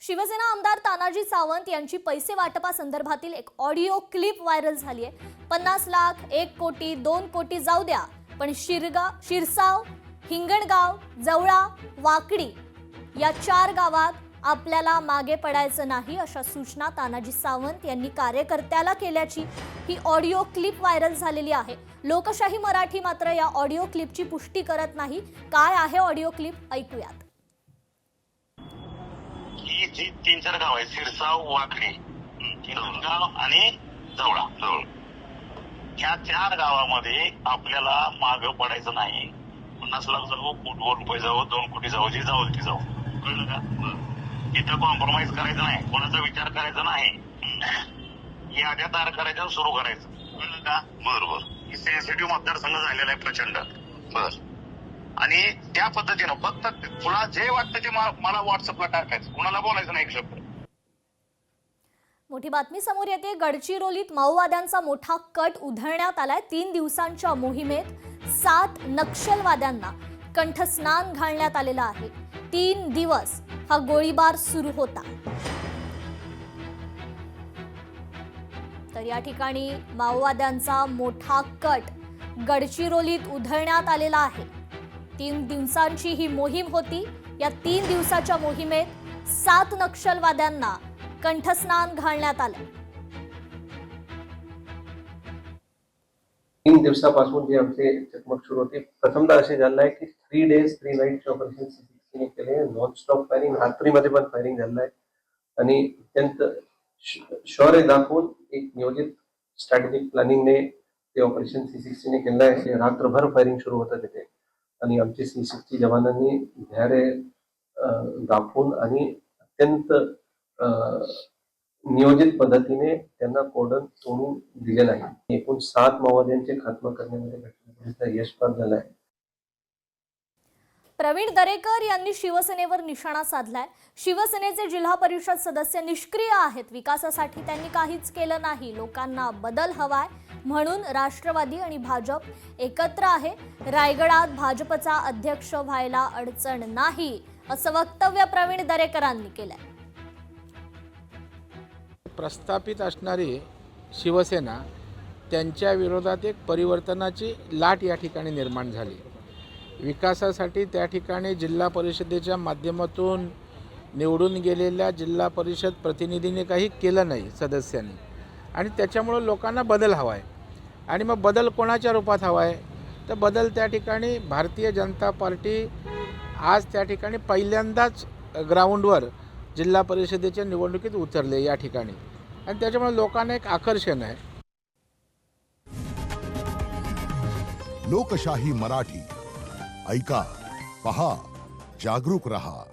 शिवसेना आमदार तानाजी सावंत यांची पैसे वाटपासंदर्भातील एक ऑडिओ क्लिप व्हायरल झाली आहे। 50 लाख, 1 कोटी, 2 कोटी जाऊ द्या, पण शिरसाव, हिंगणगाव, जवळा, वाकडी या 4 गावात आपल्याला मागे पडायचं नाही अशा सूचना तानाजी सावंत यांनी कार्यकर्त्याला केल्याची ही ऑडिओ क्लिप व्हायरल झालेली आहे। लोकशाही मराठी मात्र या ऑडिओ क्लिपची पुष्टी करत नाही। काय आहे ऑडिओ क्लिप ऐकूयात। ही जी 3-4 गाव आहे, शिरसाव, वाकडी, हिंगणगाव आणि जवळा, या 4 गावामध्ये आपल्याला मागं पडायचं नाही। 50 लाख जाऊ, कोटी रुपये जाऊ, 2 कोटी जाऊ, जी जाऊ ती जाऊ, कळलं का? इथं कॉम्प्रोमाइज करायचं नाही, कोणाचा विचार करायचा नाही, याद्या तयार करायच्या आणि सुरू करायचं, कळलं का? बरोबर। सेन्सिटिव्ह मतदारसंघ झालेला आहे प्रचंड। बर, आणि त्या पद्धतीनं फक्त तुला जे वाटतं ते मला व्हॉट्सअपला टाकायचं, कोणाला बोलायचं नाही एक शब्द। मोठी बातमी समोर येते। गडचिरोलीत माओवाद्यांचा मोठा कट उधळण्यात आलाय। 3 दिवसांच्या मोहिमेत 7 नक्षलवाद्यांना कंठस्नान घालण्यात आलेलं आहे। 3 दिवस हा गोळीबार सुरू होता। तर या ठिकाणी माओवाद्यांचा मोठा कट गडचिरोलीत उधळण्यात आलेला आहे। 3 दिवसांची ही मोहीम होती। या 3 दिवसाच्या मोहिमेत 7 नक्षलवाद्यांना कंठस्नान घालण्यात आले। 3 दिवसापासून जे आमचे चकमक सुरू होती, प्रथमतः असे झालं आहे की 3 days 3 nights ऑपरेशन सीसीने केले। नॉनस्टॉप फायरिंग, रात्रीमध्ये पण फायरिंग झालं आहे आणि अत्यंत शौर्य दाखवून एक नियोजित स्ट्रॅटेजिक प्लॅनिंगने ते ऑपरेशन C60 केलं आहे। रात्रभर फायरिंग सुरू होतं तिथे आणि आमचे C60 जवानांनी धैर्य दाखवून आणि अत्यंत नियोजित पद्धतीने त्यांना कोडन तोडून दिलेला आहे। एकूण 7 माओवाद्यांचे खात्मा करण्यामध्ये यश प्राप्त झालं आहे। प्रवीण दरेकर यांनी शिवसेनेवर निशाणा साधलाय। शिवसेनेचे जिल्हा परिषद सदस्य निष्क्रिय आहेत, विकासासाठी त्यांनी काहीच केलं नाही, लोकांना बदल हवाय म्हणून राष्ट्रवादी आणि भाजप एकत्र आहे। रायगडात भाजपचा अध्यक्ष व्हायला अडचण नाही असं वक्तव्य प्रवीण दरेकरांनी केलंय। प्रस्थापित असणारी शिवसेना त्यांच्या विरोधात एक परिवर्तनाची लाट या ठिकाणी निर्माण झाली। विकासासाठी त्या ठिकाणी जिल्हा परिषदेच्या माध्यमातून निवडून गेलेल्या जिल्हा परिषद प्रतिनिधींनी काही केलं नाही सदस्यांनी, आणि त्याच्यामुळे लोकांना बदल हवा आहे। आणि मग बदल कोणाच्या रूपात हवा आहे, तर बदल त्या ठिकाणी भारतीय जनता पार्टी आज त्या ठिकाणी पहिल्यांदाच ग्राउंडवर जिल्हा परिषदेच्या निवडणुकीत उतरले या ठिकाणी, आणि त्याच्यामुळे लोकांना एक आकर्षण आहे। लोकशाही मराठी ऐका, पहा, जागरूक रहा।